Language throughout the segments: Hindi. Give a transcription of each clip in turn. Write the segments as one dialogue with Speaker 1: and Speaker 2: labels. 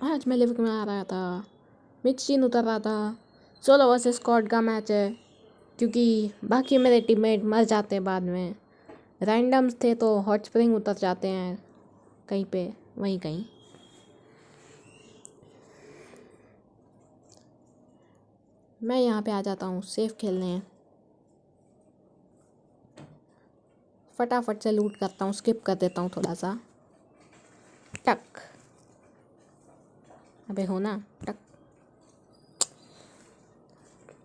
Speaker 1: आज मैं लिविंग में आ रहा था, मिक्सिन उतर रहा था। सोलो वर्सेस स्क्वाड का मैच है क्योंकि बाकी मेरे टीममेट मर जाते हैं बाद में। रैंडम्स थे तो हॉट स्प्रिंग उतर जाते हैं कहीं पे, वहीं कहीं। मैं यहाँ पे आ जाता हूँ सेफ खेलने। फटाफट से लूट करता हूँ, स्किप कर देता हूँ थोड़ा सा। टक, अबे हो ना टक।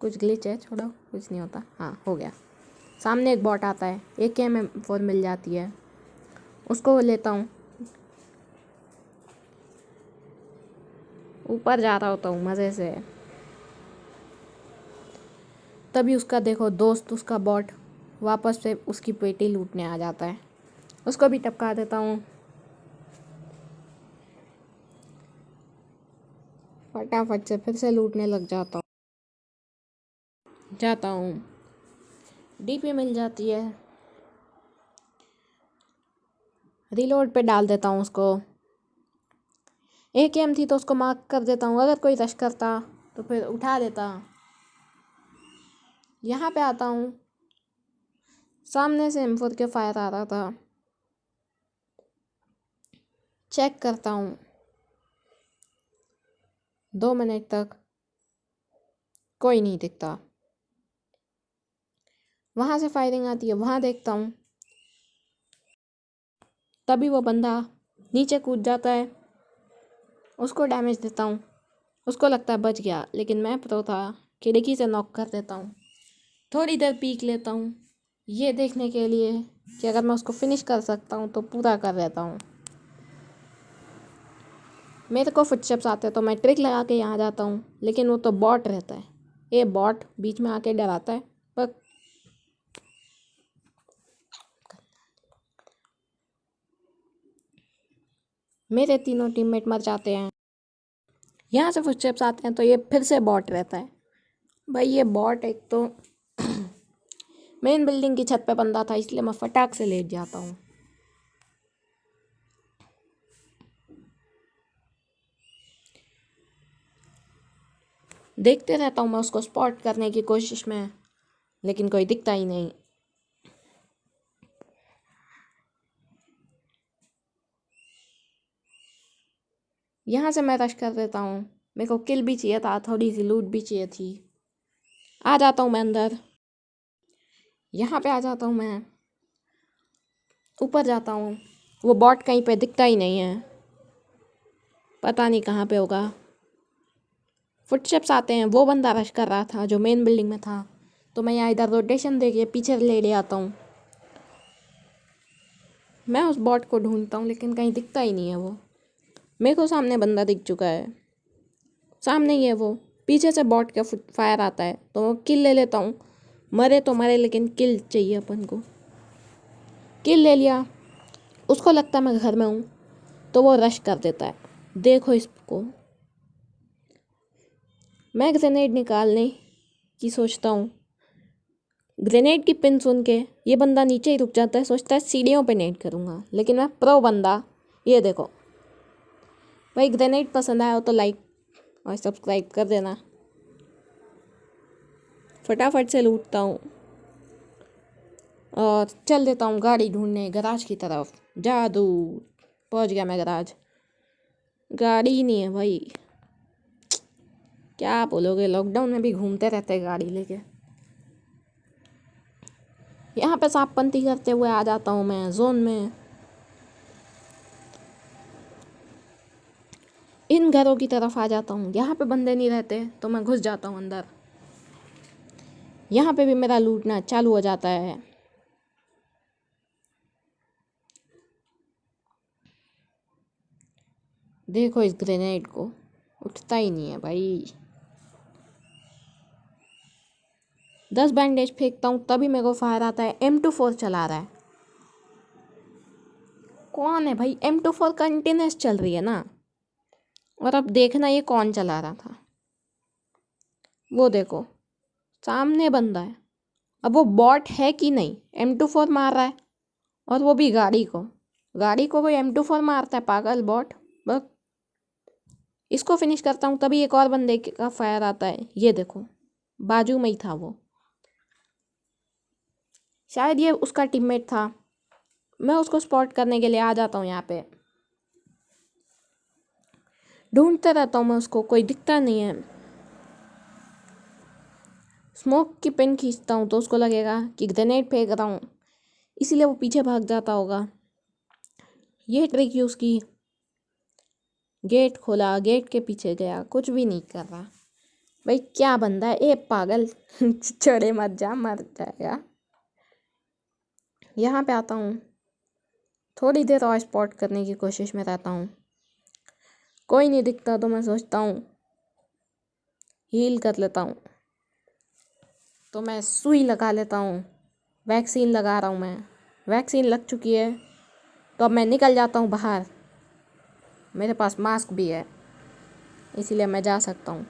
Speaker 1: कुछ ग्लिच है, छोड़ो, कुछ नहीं होता। हाँ, हो गया। सामने एक बॉट आता है, AK-47 मिल जाती है, उसको लेता हूँ। ऊपर जा रहा होता हूँ मज़े से, तभी उसका देखो दोस्त, उसका बॉट वापस से उसकी पेटी लूटने आ जाता है। उसको भी टपका देता हूँ। फटाफट से फिर से लूटने लग जाता हूँ। DP मिल जाती है, रिलोड पे डाल देता हूँ उसको। AKM थी तो उसको मार्क कर देता हूँ, अगर कोई रश करता तो फिर उठा देता। यहाँ पे आता हूँ, सामने से M4 के फायर आ रहा था, चेक करता हूँ। 2 मिनट तक कोई नहीं दिखता। वहाँ से फायरिंग आती है, वहाँ देखता हूँ, तभी वो बंदा नीचे कूद जाता है, उसको डैमेज देता हूँ। उसको लगता है बच गया, लेकिन मैं प्रो था, खिड़की से नॉक कर देता हूँ। थोड़ी देर पीक लेता हूँ ये देखने के लिए कि अगर मैं उसको फिनिश कर सकता हूँ तो पूरा कर देता हूँ। मेरे को फुटस्टेप्स आते हैं तो मैं ट्रिक लगा के यहाँ जाता हूँ, लेकिन वो तो बॉट रहता है। ये बॉट बीच में आके डराता है, पर मेरे तीनों टीममेट मर जाते हैं। यहाँ से फुटस्टेप्स आते हैं तो ये फिर से बॉट रहता है। भाई ये बॉट एक तो मेन बिल्डिंग की छत पे बंदा था, इसलिए मैं फटाक से लेट जाता हूँ। देखते रहता हूँ मैं उसको स्पॉट करने की कोशिश में, लेकिन कोई दिखता ही नहीं। यहाँ से मैं रश कर देता हूँ, मेरे को किल भी चाहिए था, थोड़ी सी लूट भी चाहिए थी। आ जाता हूँ मैं अंदर, यहाँ पे आ जाता हूँ मैं, ऊपर जाता हूँ। वो बॉट कहीं पे दिखता ही नहीं है, पता नहीं कहाँ पे होगा। फुटस्टेप्स आते हैं, वो बंदा रश कर रहा था जो मेन बिल्डिंग में था, तो मैं यहाँ इधर रोटेशन दे के पीछे ले आता हूँ। मैं उस बॉट को ढूंढता हूँ, लेकिन कहीं दिखता ही नहीं है वो। मेरे को सामने बंदा दिख चुका है, सामने ही है वो। पीछे से बॉट का फायर आता है तो किल ले लेता हूँ। मरे तो मरे, लेकिन किल चाहिए अपन को। किल ले लिया, उसको लगता है मैं घर में हूँ, तो वो रश कर देता है। देखो इसको, मैं ग्रेनेड निकालने की सोचता हूँ। ग्रेनेड की पिन सुन के ये बंदा नीचे ही रुक जाता है, सोचता है सीढ़ियों पे नेड करूँगा, लेकिन मैं प्रो बंदा। ये देखो भाई, ग्रेनेड पसंद आया हो तो लाइक और सब्सक्राइब कर देना। फटाफट से लूटता हूँ और चल देता हूँ गाड़ी ढूंढने गराज की तरफ। जादू, पहुँच गया मैं गराज। गाड़ी ही नहीं है भाई, क्या बोलोगे, लॉकडाउन में भी घूमते रहते हैं गाड़ी लेके। यहाँ पे सांपपंती करते हुए आ जाता हूँ मैं जोन में। इन घरों की तरफ आ जाता हूँ, यहाँ पे बंदे नहीं रहते तो मैं घुस जाता हूँ अंदर। यहाँ पे भी मेरा लूटना चालू हो जाता है। देखो इस ग्रेनेड को, उठता ही नहीं है भाई। 10 बैंडेज फेंकता हूँ तभी मेरे को फायर आता है। M24 चला रहा है, कौन है भाई? M24 कंटिन्यूस चल रही है ना। और अब देखना ये कौन चला रहा था, वो देखो सामने बंदा है। अब वो बॉट है कि नहीं, M24 मार रहा है, और वो भी गाड़ी को। गाड़ी को कोई M24 मारता है पागल बॉट? बस इसको फिनिश करता हूँ तभी एक और बंदे का फायर आता है। ये देखो बाजू में ही था वो, शायद ये उसका टीममेट था। मैं उसको स्पॉट करने के लिए आ जाता हूँ यहाँ पे, ढूंढता रहता हूँ मैं उसको, कोई दिखता नहीं है। स्मोक की पिन खींचता हूँ तो उसको लगेगा कि ग्रेनेड फेंक रहा हूँ, इसीलिए वो पीछे भाग जाता होगा। ये ट्रिक यूज़ की, गेट खोला, गेट के पीछे गया, कुछ भी नहीं कर रहा। भाई क्या बंदा है, ए पागल चढ़े मत जा, मर जाएगा। यहाँ पे आता हूँ, थोड़ी देर और स्पॉट करने की कोशिश में रहता हूँ। कोई नहीं दिखता तो मैं सोचता हूँ हील कर लेता हूँ, तो मैं सुई लगा लेता हूँ। वैक्सीन लगा रहा हूँ मैं, वैक्सीन लग चुकी है तो अब मैं निकल जाता हूँ बाहर। मेरे पास मास्क भी है इसीलिए मैं जा सकता हूँ।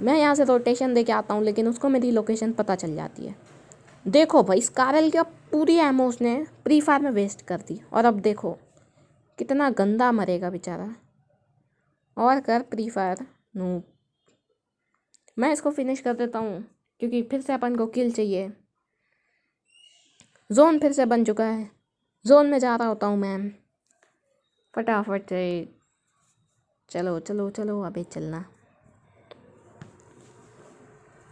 Speaker 1: मैं यहाँ से रोटेशन दे के आता हूँ लेकिन उसको मेरी लोकेशन पता चल जाती है। देखो भाई स्कारल की पूरी एमो उसने प्री फायर में वेस्ट कर दी, और अब देखो कितना गंदा मरेगा बेचारा। और कर प्री फायर नूब, मैं इसको फिनिश कर देता हूँ क्योंकि फिर से अपन को किल चाहिए। जोन फिर से बन चुका है, जोन में जा रहा होता हूँ मैं फटाफट से। चलो चलो चलो अबे चलना।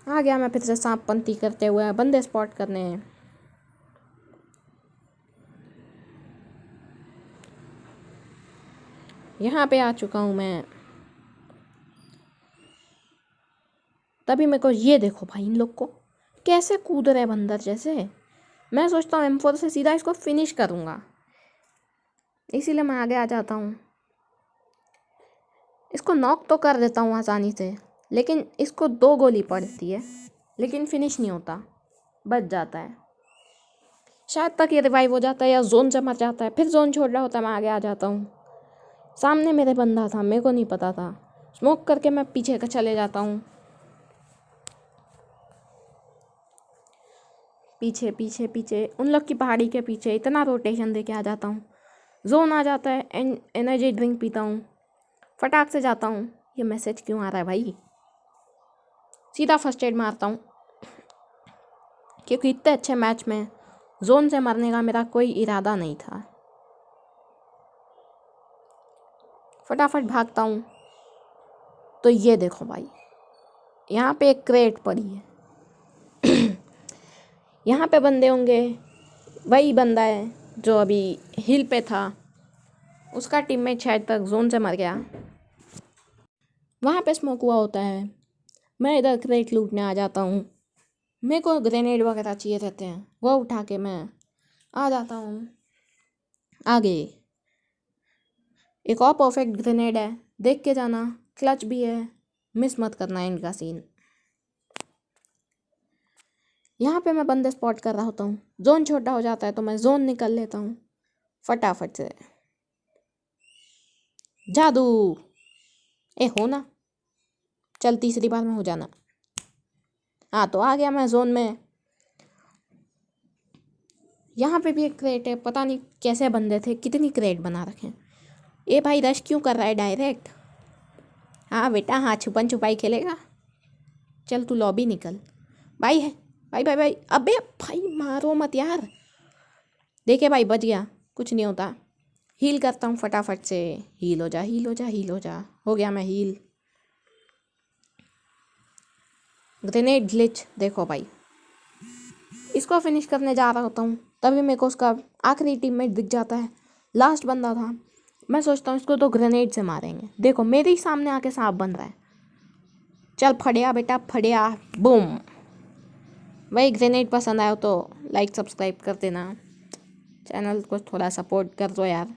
Speaker 1: आ गया मैं फिर से सांप पंती करते हुए बंदे स्पॉट करने। यहाँ पे आ चुका हूँ मैं, तभी मेरे को ये देखो भाई इन लोग को कैसे कूद रहे बंदर जैसे। मैं सोचता हूँ M4 से सीधा इसको फिनिश करूँगा, इसीलिए मैं आगे आ जाता हूँ। इसको नॉक तो कर देता हूँ आसानी से, लेकिन इसको 2 गोली पड़ती है लेकिन फिनिश नहीं होता, बच जाता है। शायद तक ये रिवाइव हो जाता है या जोन से मर जाता है, फिर जोन छोड़ रहा होता है। मैं आगे आ जाता हूँ, सामने मेरे बंदा था, मेरे को नहीं पता था। स्मोक करके मैं पीछे का चले जाता हूँ, पीछे पीछे पीछे उन लोग की पहाड़ी के पीछे इतना रोटेशन दे के आ जाता हूँ। जोन आ जाता है, एनर्जी ड्रिंक पीता हूँ, फटाक से जाता हूँ। ये मैसेज क्यों आ रहा है भाई? सीधा फर्स्ट एड मारता हूँ क्योंकि इतने अच्छे मैच में जोन से मरने का मेरा कोई इरादा नहीं था। फटाफट भागता हूँ तो ये देखो भाई यहाँ पे एक क्रेट पड़ी है यहाँ पे बंदे होंगे, वही बंदा है जो अभी हिल पे था, उसका टीममेट शायद तक जोन से मर गया। वहाँ पे स्मोक हुआ होता है, मैं इधर क्रेट लूटने आ जाता हूँ। मेरे को ग्रेनेड वगैरह चाहिए रहते हैं, वो उठा के मैं आ जाता हूँ आगे। एक और परफेक्ट ग्रेनेड है, देख के जाना, क्लच भी है, मिस मत करना इनका सीन। यहाँ पे मैं बंदे स्पॉट कर रहा होता हूँ, जोन छोटा हो जाता है तो मैं जोन निकल लेता हूँ फटाफट से। जादू ए हो ना, चल तीसरी बार में हो जाना। हाँ तो आ गया मैं जोन में। यहाँ पे भी एक क्रेट है, पता नहीं कैसे बंदे थे, कितनी क्रेट बना रखे हैं। ए भाई रश क्यों कर रहा है डायरेक्ट? हाँ बेटा हाँ, छुपन छुपाई खेलेगा, चल तू लॉबी निकल। भाई है भाई भाई भाई, अबे भाई मारो मत यार। देखे भाई बच गया, कुछ नहीं होता। हील करता हूँ फटाफट से, हील हो जा हील हो जा हील हो जा। हो गया मैं हील। ग्रेनेड ग्लिच देखो भाई, इसको फिनिश करने जा रहा होता हूँ तभी मेरे को उसका आखिरी टीममेट दिख जाता है, लास्ट बंदा था। मैं सोचता हूँ इसको तो ग्रेनेड से मारेंगे, देखो मेरे ही सामने आके सांप बन रहा है। चल फड़िया बेटा फड़िया, बूम। भाई ग्रेनेड पसंद आया तो लाइक सब्सक्राइब कर देना, चैनल को थोड़ा सपोर्ट कर दो यार।